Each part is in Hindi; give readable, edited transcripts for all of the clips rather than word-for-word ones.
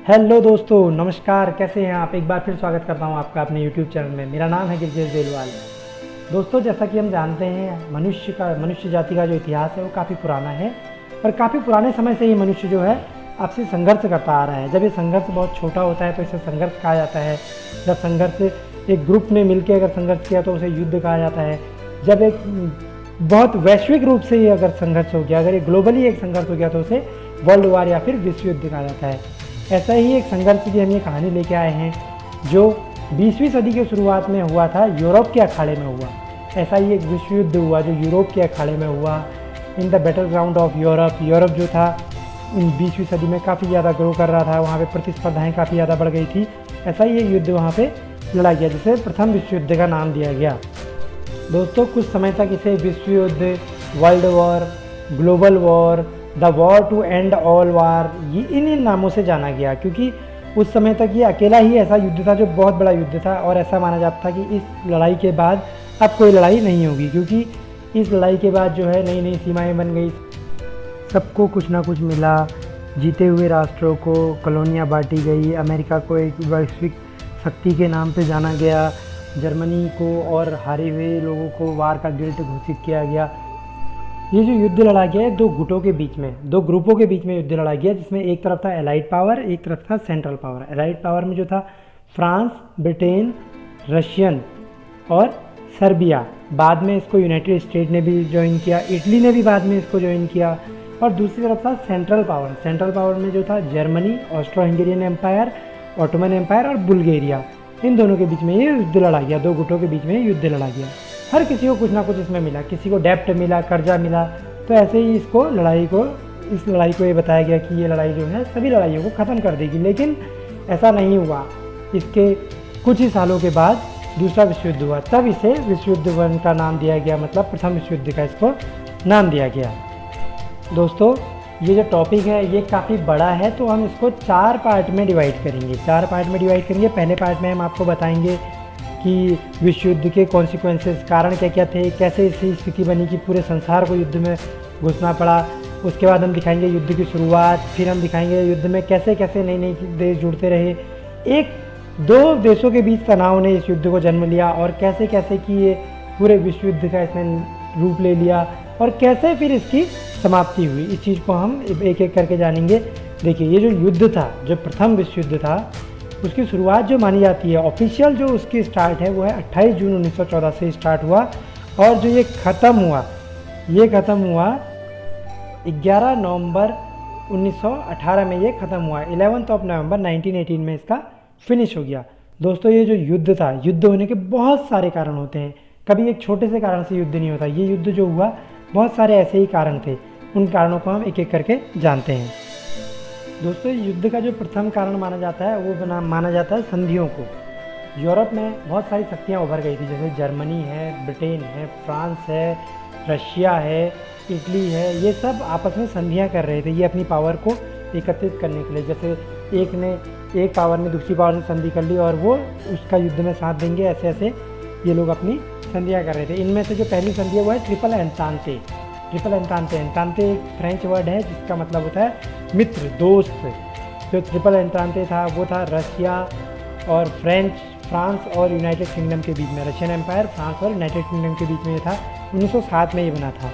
हेलो दोस्तों, नमस्कार। कैसे हैं आप? एक बार फिर स्वागत करता हूं आपका अपने यूट्यूब चैनल में। मेरा नाम है गिरजेश बेलवाल। दोस्तों, जैसा कि हम जानते हैं, मनुष्य जाति का जो इतिहास है वो काफ़ी पुराना है और काफ़ी पुराने समय से ही मनुष्य जो है आपसे संघर्ष करता आ रहा है। जब ये संघर्ष बहुत छोटा होता है तो इसे संघर्ष कहा जाता है। जब संघर्ष एक ग्रुप ने मिलकर अगर संघर्ष किया तो उसे युद्ध कहा जाता है। जब एक बहुत वैश्विक रूप से ये अगर संघर्ष हो गया, अगर ये ग्लोबली एक संघर्ष हो गया तो उसे वर्ल्ड वार या फिर विश्व युद्ध कहा जाता है। ऐसा ही एक संघर्ष की हम ये कहानी लेके आए हैं जो 20वीं सदी के शुरुआत में हुआ था, यूरोप के अखाड़े में हुआ। ऐसा ही एक विश्व युद्ध हुआ जो यूरोप के अखाड़े में हुआ, in the battle ground of Europe. Europe जो था 20वीं सदी में काफ़ी ज़्यादा ग्रो कर रहा था, वहाँ पे प्रतिस्पर्धाएँ काफ़ी ज़्यादा बढ़ गई थी। ऐसा ही एक युद्ध वहाँ पे लड़ा गया जिसे प्रथम विश्व युद्ध का नाम दिया गया। दोस्तों, कुछ समय तक इसे विश्व युद्ध, world war, global war, the war to end all war, ये इन नामों से जाना गया, क्योंकि उस समय तक ये अकेला ही ऐसा युद्ध था जो बहुत बड़ा युद्ध था और ऐसा माना जाता था कि इस लड़ाई के बाद अब कोई लड़ाई नहीं होगी, क्योंकि इस लड़ाई के बाद जो है नई नई सीमाएं बन गई, सबको कुछ ना कुछ मिला। जीते हुए राष्ट्रों को कॉलोनियाँ बांटी गई, अमेरिका को एक वैश्विक शक्ति के नाम पे जाना गया, जर्मनी को और हारे हुए लोगों को वार का गिल्ट घोषित किया गया। ये जो युद्ध लड़ा गया है दो गुटों के बीच में, दो ग्रुपों के बीच में युद्ध लड़ा गया, जिसमें एक तरफ था एलाइड पावर, एक तरफ था सेंट्रल पावर। एलाइड पावर में जो था फ्रांस, ब्रिटेन, रशियन और सर्बिया। बाद में इसको यूनाइटेड स्टेट ने भी ज्वाइन किया, इटली ने भी बाद में इसको ज्वाइन किया। और दूसरी तरफ था सेंट्रल पावर। सेंट्रल पावर में जो था Germany, Austro Hungarian Empire, Ottoman Empire और बुल्गारिया। इन दोनों के बीच में ये युद्ध लड़ा गया, दो गुटों के बीच में युद्ध लड़ा गया। हर किसी को कुछ ना कुछ इसमें मिला, किसी को डेप्ट मिला, कर्जा मिला। तो ऐसे ही इस लड़ाई को ये बताया गया कि ये लड़ाई जो है सभी लड़ाइयों को ख़त्म कर देगी, लेकिन ऐसा नहीं हुआ। इसके कुछ ही सालों के बाद दूसरा विश्व युद्ध हुआ, तब इसे विश्व युद्ध 1 का नाम दिया गया, मतलब प्रथम विश्व युद्ध का इसको नाम दिया गया। दोस्तों, ये जो टॉपिक है ये काफ़ी बड़ा है, तो हम इसको 4 पार्ट में डिवाइड करेंगे। 4 पार्ट में डिवाइड करेंगे। पहले पार्ट में हम आपको बताएंगे कि विश्व युद्ध के कॉन्सिक्वेंसेस, कारण क्या क्या थे, कैसे ऐसी स्थिति बनी कि पूरे संसार को युद्ध में घुसना पड़ा। उसके बाद हम दिखाएंगे युद्ध की शुरुआत, फिर हम दिखाएंगे युद्ध में कैसे कैसे नए नए देश जुड़ते रहे, एक दो देशों के बीच तनाव ने इस युद्ध को जन्म लिया और कैसे कैसे कि ये पूरे विश्व युद्ध का इसने रूप ले लिया और कैसे फिर इसकी समाप्ति हुई। इस चीज़ को हम एक एक करके जानेंगे। देखिए, ये जो युद्ध था, जो प्रथम विश्व युद्ध था, उसकी शुरुआत जो मानी जाती है, ऑफिशियल जो उसकी स्टार्ट है वो है 28 जून 1914 से स्टार्ट हुआ और जो ये ख़त्म हुआ 11 नवंबर 1918 में ये ख़त्म हुआ। 11 नवंबर 1918 में इसका फिनिश हो गया। दोस्तों, ये जो युद्ध था, युद्ध होने के बहुत सारे कारण होते हैं, कभी एक छोटे से कारण से युद्ध नहीं होता। ये युद्ध जो हुआ बहुत सारे ऐसे ही कारण थे, उन कारणों को हम एक एक करके जानते हैं। दोस्तों, युद्ध का जो प्रथम कारण माना जाता है वो माना जाता है संधियों को। यूरोप में बहुत सारी शक्तियाँ उभर गई थी, जैसे जर्मनी है, ब्रिटेन है, फ्रांस है, रशिया है, इटली है। ये सब आपस में संधियाँ कर रहे थे ये अपनी पावर को एकत्रित करने के लिए। जैसे एक पावर ने दूसरी पावर से संधि कर ली और वो उसका युद्ध में साथ देंगे, ऐसे ऐसे ये लोग अपनी संधियाँ कर रहे थे। इनमें से जो पहली संधि है वो है ट्रिपल एंतांते। एंतांते एक फ्रेंच वर्ड है जिसका मतलब होता है मित्र, दोस्त। जो ट्रिपल एंतांते था वो था रशिया और फ्रांस और यूनाइटेड किंगडम के बीच में। रशियन एम्पायर, फ्रांस और यूनाइटेड किंगडम के बीच में ये था। 1907 में ये बना था।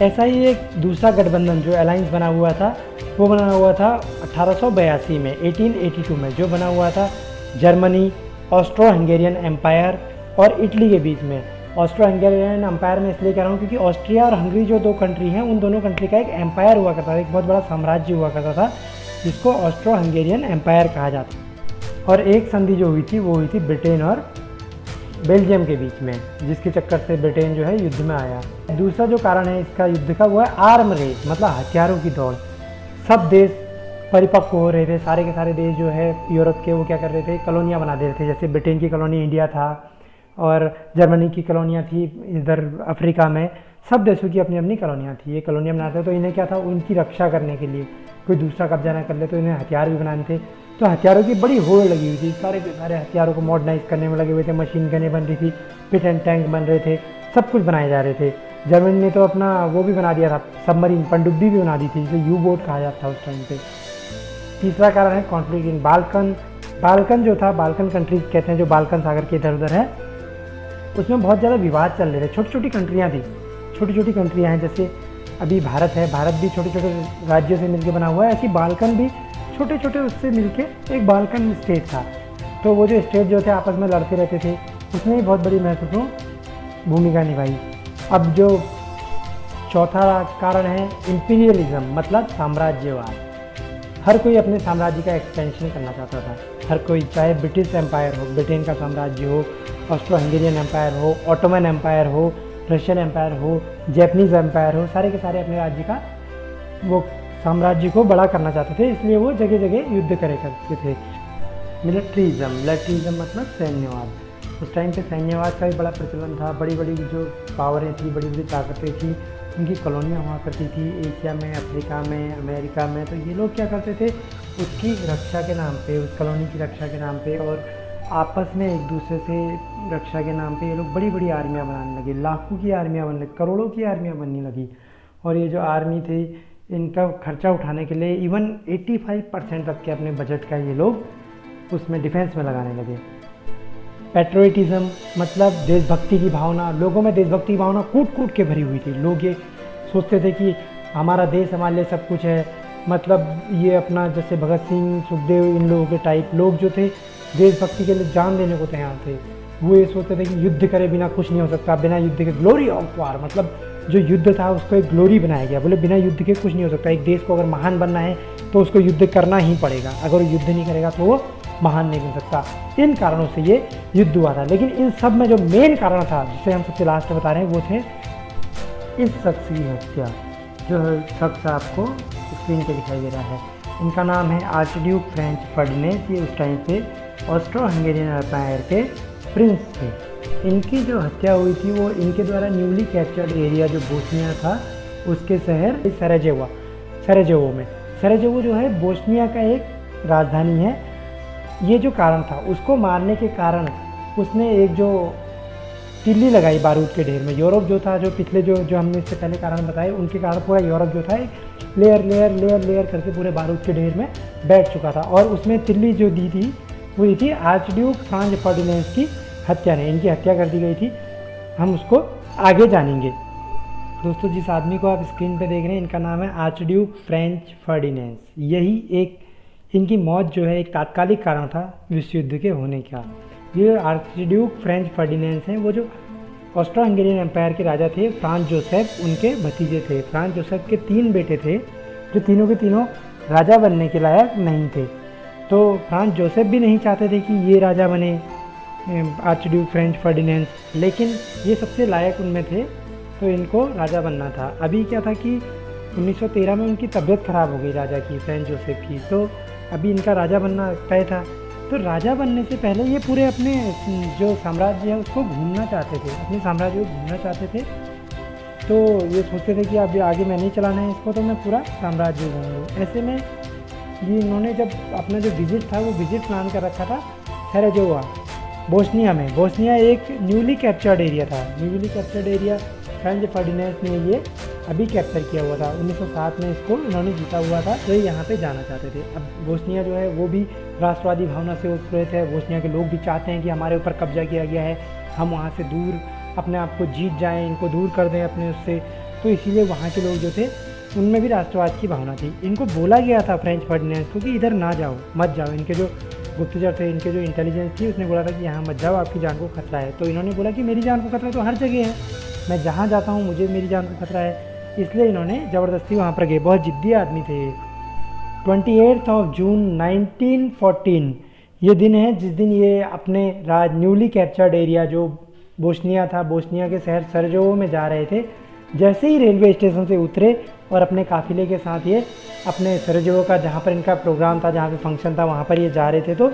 ऐसा ही एक दूसरा गठबंधन जो अलायंस बना हुआ था वो बना हुआ था 1882 में, 1882 में, जो बना हुआ था जर्मनी, ऑस्ट्रो हंगेरियन एम्पायर और इटली के बीच में। ऑस्ट्रो हंगेरियन एम्पायर में इसलिए कह रहा हूँ क्योंकि ऑस्ट्रिया और हंगरी जो दो कंट्री हैं, उन दोनों कंट्री का एक एम्पायर हुआ करता था, एक बहुत बड़ा साम्राज्य हुआ करता था, जिसको ऑस्ट्रो हंगेरियन एम्पायर कहा जाता। और एक संधि जो हुई थी वो हुई थी ब्रिटेन और बेल्जियम के बीच में, जिसके चक्कर से ब्रिटेन जो है युद्ध में आया। दूसरा जो कारण है इसका युद्ध का वो है आर्म रेस, मतलब हथियारों की दौड़। सब देश परिपक्व हो रहे थे, सारे के सारे देश जो है यूरोप के, वो क्या कर रहे थे, कॉलोनियाँ बना दे रहे थे। जैसे ब्रिटेन की कॉलोनी इंडिया था और जर्मनी की कॉलोनियाँ थी इधर अफ्रीका में। सब देशों की अपनी अपनी कॉलोनियाँ थी। ये कॉलोनियाँ बनाते तो इन्हें क्या था, उनकी रक्षा करने के लिए, कोई दूसरा कब्जा ना कर ले, तो इन्हें हथियार भी बनाने थे। तो हथियारों की बड़ी होड़ लगी हुई थी, सारे के सारे हथियारों को मॉडर्नाइज करने में लगे हुए थे। मशीन गनें बन रही थी, पिट एंड टैंक बन रहे थे, सब कुछ बनाए जा रहे थे। जर्मनी ने तो अपना वो भी बना दिया था, सबमरीन पनडुब्बी भी बना दी थी, जिसे यू बोट कहा जाता था उस टाइम पे। तीसरा कारण है कॉन्फ्लिक्ट इन बाल्कन। बाल्कन जो था, बाल्कन कंट्रीज कहते हैं जो बाल्कन सागर के इधर उधर है, उसमें बहुत ज़्यादा विवाद चल रहे थे। छोटी छोटी कंट्रियाँ थी, छोटी छोटी कंट्रियाँ हैं, जैसे अभी भारत है, भारत भी छोटे छोटे राज्यों से मिलकर बना हुआ है, ऐसी बाल्कन भी छोटे छोटे उससे मिलके एक बाल्कन स्टेट था। तो वो जो स्टेट जो थे आपस में लड़ते रहते थे, उसने भी बहुत बड़ी महत्वपूर्ण भूमिका निभाई। अब जो चौथा कारण है इंपीरियलिज्म, मतलब साम्राज्यवाद। हर कोई अपने साम्राज्य का एक्सपेंशन करना चाहता था, हर कोई, चाहे ब्रिटिश एम्पायर हो, ब्रिटेन का साम्राज्य हो, ऑस्ट्रो हंगेरियन एम्पायर हो, ऑटोमन एम्पायर हो, रशियन एम्पायर हो, जैपनीज़ एम्पायर हो, सारे के सारे अपने राज्य का वो साम्राज्य को बड़ा करना चाहते थे, इसलिए वो जगह जगह युद्ध करे करते थे। मिलिट्रीज़म मतलब सैन्यवाद। उस टाइम पे सैन्यवाद का भी बड़ा प्रचलन था। बड़ी बड़ी जो पावरें थी, बड़ी बड़ी ताकतें थी, उनकी कॉलोनियाँ हुआ करती थी एशिया में, अफ्रीका में, अमेरिका में। तो ये लोग क्या करते थे, उसकी रक्षा के नाम पे, उस कॉलोनी की रक्षा के नाम पे और आपस में एक दूसरे से रक्षा के नाम पे ये लोग बड़ी बड़ी आर्मियाँ बनाने लगे। लाखों की आर्मियाँ बनने, करोड़ों की आर्मियाँ बनने लगी। और ये जो आर्मी थी, इनका खर्चा उठाने के लिए इवन 85% तक के अपने बजट का ये लोग उसमें डिफेंस में लगाने लगे। पैट्रियटिज्म मतलब देशभक्ति की भावना। लोगों में देशभक्ति की भावना कूट कूट के भरी हुई थी। लोग ये सोचते थे कि हमारा देश हमारे लिए सब कुछ है। मतलब ये अपना, जैसे भगत सिंह, सुखदेव, इन लोगों के टाइप लोग जो थे, देशभक्ति के लिए जान देने को तैयार थे। वो ये सोचते थे कि युद्ध करे बिना कुछ नहीं हो सकता, बिना युद्ध के, ग्लोरी ऑफ वार, मतलब जो युद्ध था उसको एक ग्लोरी बनाया गया। बोले बिना युद्ध के कुछ नहीं हो सकता। एक देश को अगर महान बनना है तो उसको युद्ध करना ही पड़ेगा, अगर वो युद्ध नहीं करेगा तो वो महान नहीं बन सकता। इन कारणों से ये युद्ध हुआ था। लेकिन इन सब में जो मेन कारण था, जिसे हम सबसे लास्ट में बता रहे हैं, वो थे इस शख्स की हत्या। जो शख्स आपको स्क्रीन पे दिखाई दे रहा है, इनका नाम है आर्चड्यूक फ्रेंच फर्डिनेंड। ये उस टाइम पे ऑस्ट्रो हंगेरियन एम्पायर के प्रिंस थे। इनकी जो हत्या हुई थी वो इनके द्वारा न्यूली कैप्चर्ड एरिया जो बोस्निया था, उसके शहर सराजेवो में। सराजेवो जो है बोस्निया का एक राजधानी है। ये जो कारण था, उसको मारने के कारण उसने एक जो तिल्ली लगाई बारूद के ढेर में। यूरोप जो था, जो पिछले जो हमने इससे पहले कारण बताए, उनके कारण पूरा यूरोप जो था एक लेयर करके पूरे बारूद के ढेर में बैठ चुका था। और उसमें तिल्ली जो दी थी वो ये थी आर्चड्यूक फ्रांज फर्डिनेंड की हत्या ने। इनकी हत्या कर दी गई थी। हम उसको आगे जानेंगे। दोस्तों, जिस आदमी को आप स्क्रीन पे देख रहे हैं, इनका नाम है आर्चड्यूक फ्रेंच फर्डिनेंड। यही एक इनकी मौत जो है एक तात्कालिक कारण था विश्व युद्ध के होने का। ये आर्चड्यूक फ्रेंच फर्डिनेंड हैं, वो जो ऑस्ट्रो हंगेरियन एम्पायर के राजा थे, फ्रांज जोसेफ, उनके भतीजे थे। फ्रांज जोसेफ के 3 बेटे थे, जो तीनों के तीनों राजा बनने के लायक नहीं थे। तो फ्रांज जोसेफ भी नहीं चाहते थे कि ये राजा बने, आर्चड्यूक फ्रेंच फर्डिनेंड, लेकिन ये सबसे लायक उनमें थे, तो इनको राजा बनना था। अभी क्या था कि 1913 में उनकी तबीयत खराब हो गई राजा की, फ्रेंच जोसेफ की, तो अभी इनका राजा बनना तय था। तो राजा बनने से पहले ये पूरे अपने जो साम्राज्य है उसको घूमना चाहते थे, अपने साम्राज्य को घूमना चाहते थे। तो ये सोचते थे कि अब आगे मैं नहीं चलाना है इसको, तो मैं पूरा साम्राज्य घूम लूँ। ऐसे में ये इन्होंने जब अपना जो विजिट था वो विजिट प्लान कर रखा था सराजेवो, बोस्निया में। बोस्निया एक न्यूली कैप्चर्ड एरिया था। Newly captured area French Ferdinand ने ये अभी कैप्चर किया हुआ था। 1907 में इसको इन्होंने जीता हुआ था, तो ये यहाँ पे जाना चाहते थे। अब बोस्निया जो है वो भी राष्ट्रवादी भावना से उत्प्रेरित है। बोस्निया के लोग भी चाहते हैं कि हमारे ऊपर कब्जा किया गया है, हम वहाँ से दूर अपने आप को जीत जाएं, इनको दूर कर दें अपने उससे। तो इसीलिए वहाँ के लोग जो थे उनमें भी राष्ट्रवाद की भावना थी। इनको बोला गया था फ्रेंच फर्डिनेंड को कि इधर ना जाओ, मत जाओ। इनके जो गुप्तचर थे, इनके जो इंटेलिजेंस थी, उसने बोला था कि यहाँ मत जाओ, आपकी जान को खतरा है। तो इन्होंने बोला कि मेरी जान को खतरा तो हर जगह है, मैं जहाँ जाता हूँ मुझे मेरी जान को खतरा है, इसलिए इन्होंने ज़बरदस्ती वहाँ पर गए। बहुत जिद्दी आदमी थे। 28 जून 1914 ये दिन है जिस दिन ये अपने न्यूली कैप्चर्ड एरिया जो बोस्निया था, बोस्निया के शहर सराजेवो में जा रहे थे। जैसे ही रेलवे स्टेशन से उतरे और अपने काफ़िले के साथ ये अपने सराजेवो का, जहाँ पर इनका प्रोग्राम था, जहाँ पे फंक्शन था, वहाँ पर ये जा रहे थे, तो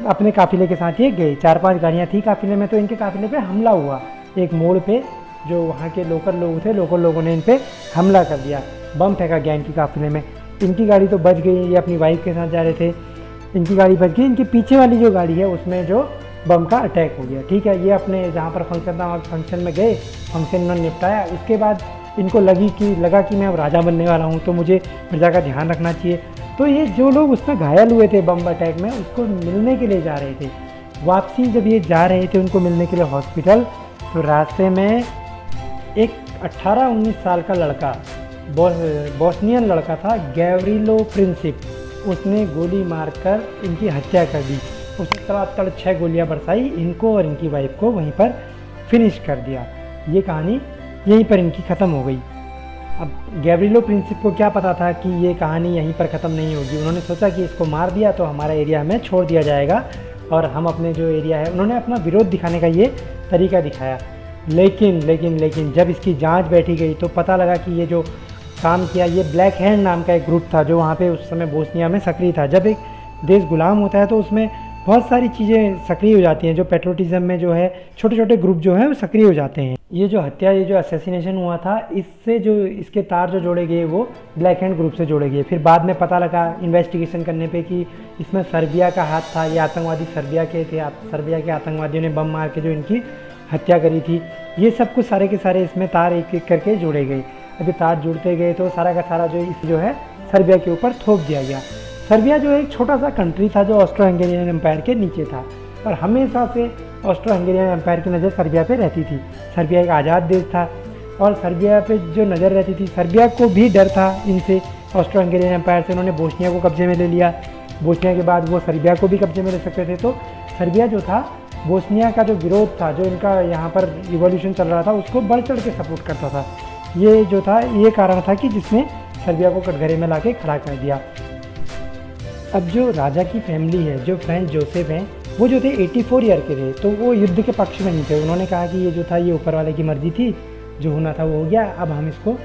अपने काफ़िले के साथ ये गए। 4-5 गाड़ियाँ थी काफ़िले में, तो इनके काफ़िले पे हमला हुआ। एक मोड़ पे जो वहाँ के लोकल लोग थे, लोकल लोगों ने इन पर हमला कर दिया, बम फेंका गया इनकी काफ़िले में। इनकी गाड़ी तो बच गई, ये अपनी वाइफ के साथ जा रहे थे, इनकी गाड़ी बच गई। इनके पीछे वाली जो गाड़ी है उसमें जो बम का अटैक हो गया। ठीक है, ये अपने जहाँ पर फंक्शन था वहाँ फंक्शन में गए, फंक्शन उन्होंने निपटाया। उसके बाद इनको लगा कि मैं अब राजा बनने वाला हूँ, तो मुझे प्रजा का ध्यान रखना चाहिए। तो ये जो लोग उसमें घायल हुए थे बम अटैक में, उसको मिलने के लिए जा रहे थे। वापसी जब ये जा रहे थे उनको मिलने के लिए हॉस्पिटल, तो रास्ते में एक 18-19 साल का लड़का, बोस्नियन लड़का था, गैवरिलो प्रिंसिप, उसने गोली मारकर इनकी हत्या कर दी। उसने तड़ातड़ 6 गोलियां बरसाई, इनको और इनकी वाइफ को वहीं पर फिनिश कर दिया। ये कहानी यहीं पर इनकी ख़त्म हो गई। अब गैवरिलो प्रिंसिप को क्या पता था कि ये कहानी यहीं पर ख़त्म नहीं होगी। उन्होंने सोचा कि इसको मार दिया तो हमारा एरिया हमें छोड़ दिया जाएगा और हम अपने जो एरिया है, उन्होंने अपना विरोध दिखाने का ये तरीका दिखाया। लेकिन जब इसकी जांच बैठी गई तो पता लगा कि ये जो काम किया, ये ब्लैक हैंड नाम का एक ग्रुप था जो वहाँ पे उस समय बोस्निया में सक्रिय था। जब एक देश गुलाम होता है तो उसमें बहुत सारी चीज़ें सक्रिय हो जाती हैं, जो पेट्रोटिज्म में जो है छोटे छोटे ग्रुप जो हैं वो सक्रिय हो जाते हैं। ये जो हत्या, ये जो असैसिनेशन हुआ था, इससे जो इसके तार जो जोड़े गए वो ब्लैक हैंड ग्रुप से जोड़े गए। फिर बाद में पता लगा इन्वेस्टिगेशन करने पे कि इसमें सर्बिया का हाथ था। ये आतंकवादी सर्बिया के थे, सर्बिया के आतंकवादियों ने बम मार के जो इनकी हत्या करी थी। ये सब कुछ सारे के सारे इसमें तार एक एक करके जोड़े गए। अभी तार जुड़ते गए तो सारा का सारा जो है सर्बिया के ऊपर थोप दिया गया। सर्बिया जो एक छोटा सा कंट्री था जो ऑस्ट्रो हंगेरियन एम्पायर के नीचे था, और हमेशा से ऑस्ट्रो हंगेरियन एम्पायर की नज़र सर्बिया पे रहती थी। सर्बिया एक आज़ाद देश था और सर्बिया पे जो नज़र रहती थी, सर्बिया को भी डर था इनसे, ऑस्ट्रो हंगेरियन एम्पायर से। उन्होंने बोस्निया को कब्जे में ले लिया। बोस्निया के बाद वो सर्बिया को भी कब्जे में ले सकते थे। तो सर्बिया जो था, बोस्निया का जो विरोध था, जो इनका यहाँ पर रिवॉल्यूशन चल रहा था, उसको बढ़ चढ़ के सपोर्ट करता था। ये जो था, ये कारण था कि जिसने सर्बिया को कटघरे में ला के खड़ा कर दिया। अब जो राजा की फैमिली है, जो फ्रेंच जोसेफ हैं, वो जो थे 84 ईयर के थे, तो वो युद्ध के पक्ष में नहीं थे। उन्होंने कहा कि ये जो था ये ऊपर वाले की मर्जी थी, जो होना था वो हो गया, अब हम इसको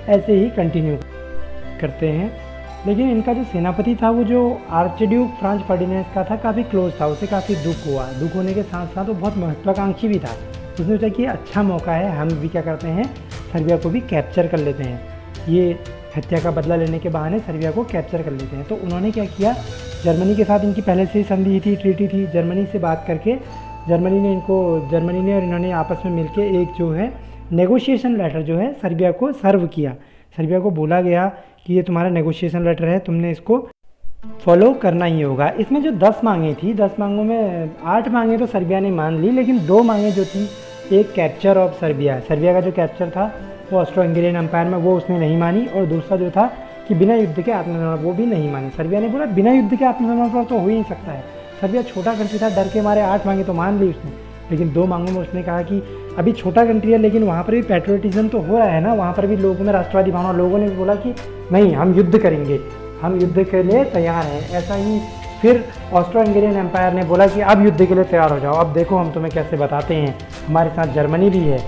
ऐसे ही कंटिन्यू करते हैं। लेकिन इनका जो सेनापति था, वो जो आर्चड्यूक फ्रांज फर्डिनेंड का था, काफ़ी क्लोज था, उसे काफ़ी दुख हुआ। दुख होने के साथ साथ वो बहुत महत्वाकांक्षी भी था। उसने सोचा कि अच्छा मौका है, हम भी क्या करते हैं, सर्बिया को भी कैप्चर कर लेते हैं। ये हत्या का बदला लेने के बहाने सर्बिया को कैप्चर कर लेते हैं। तो उन्होंने क्या किया, जर्मनी के साथ इनकी पहले से ही संधि थी, ट्रीटी थी। जर्मनी से बात करके जर्मनी ने और इन्होंने आपस में मिलके एक जो है नेगोशिएशन लेटर जो है सर्बिया को सर्व किया। सर्बिया को बोला गया कि ये तुम्हारा नेगोशिएशन लेटर है, तुमने इसको फॉलो करना ही होगा। इसमें जो 10 मांगें थी, 10 मांगों में 8 मांगें तो सर्बिया ने मान ली, लेकिन 2 मांगें जो थी, एक कैप्चर ऑफ सर्बिया, सर्बिया का जो कैप्चर था वो ऑस्ट्रो हंगेरियन एम्पायर में, वो उसने नहीं मानी। और दूसरा जो था कि बिना युद्ध के आत्मसमर्पण, वो भी नहीं मानी। सर्बिया ने बोला बिना युद्ध के आत्मसमर्पण तो हो ही नहीं सकता है। सर्बिया छोटा कंट्री था, डर के मारे 8 मांगे तो मान ली उसने, लेकिन 2 मांगों में उसने कहा कि अभी छोटा कंट्री है लेकिन वहाँ पर भी पैट्रियोटिज्म तो हो रहा है ना, वहाँ पर भी लोगों में राष्ट्रवादी भावना, लोगों ने भी बोला कि नहीं, हम युद्ध करेंगे, हम युद्ध के लिए तैयार हैं। ऐसा ही फिर ऑस्ट्रो हंगेरियन एम्पायर ने बोला कि अब युद्ध के लिए तैयार हो जाओ, अब देखो हम तुम्हें कैसे बताते हैं, हमारे साथ जर्मनी भी है।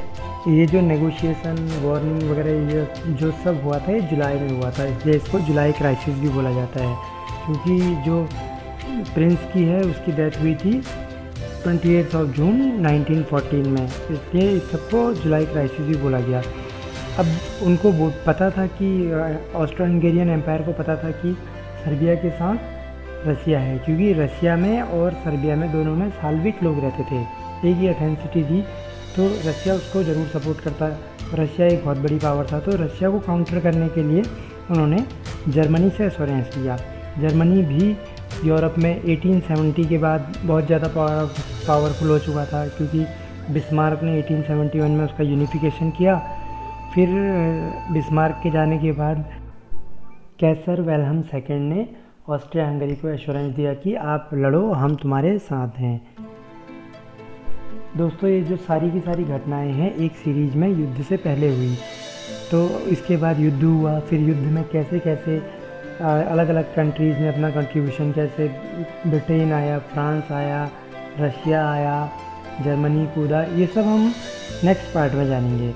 ये जो नेगोशिएशन, वार्निंग वगैरह, ये जो सब हुआ था, ये जुलाई में हुआ था, इसलिए इसको जुलाई क्राइसिस भी बोला जाता है। क्योंकि जो प्रिंस की है उसकी डेथ हुई थी 28 जून 1914 में, इसलिए इस सबको जुलाई क्राइसिस भी बोला गया। अब उनको पता था कि ऑस्ट्रो हंगेरियन एम्पायर को पता था कि सर्बिया के साथ रसिया है, क्योंकि रसिया में और सर्बिया में दोनों में साल्विक लोग रहते थे, एक ही एथेनिसिटी थी, तो रसिया उसको ज़रूर सपोर्ट करता। रसिया एक बहुत बड़ी पावर था, तो रसिया को काउंटर करने के लिए उन्होंने जर्मनी से एश्योरेंस लिया। जर्मनी भी यूरोप में 1870 के बाद बहुत ज़्यादा पावरफुल हो चुका था, क्योंकि बिस्मार्क ने 1871 में उसका यूनिफिकेशन किया। फिर बिस्मार्क के जाने के बाद कैसर वेलहम सेकेंड ने ऑस्ट्रिया हंगरी को एश्योरेंस दिया कि आप लड़ो, हम तुम्हारे साथ हैं। दोस्तों, ये जो सारी की सारी घटनाएं हैं एक सीरीज़ में युद्ध से पहले हुई, तो इसके बाद युद्ध हुआ। फिर युद्ध में कैसे कैसे अलग अलग कंट्रीज़ ने अपना कंट्रीब्यूशन, कैसे ब्रिटेन आया, फ्रांस आया, रशिया आया, जर्मनी कूदा, ये सब हम नेक्स्ट पार्ट में जानेंगे।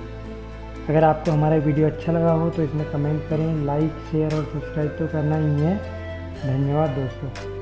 अगर आपको हमारा वीडियो अच्छा लगा हो तो इसमें कमेंट करें, लाइक, शेयर और सब्सक्राइब तो करना ही है। धन्यवाद दोस्तों।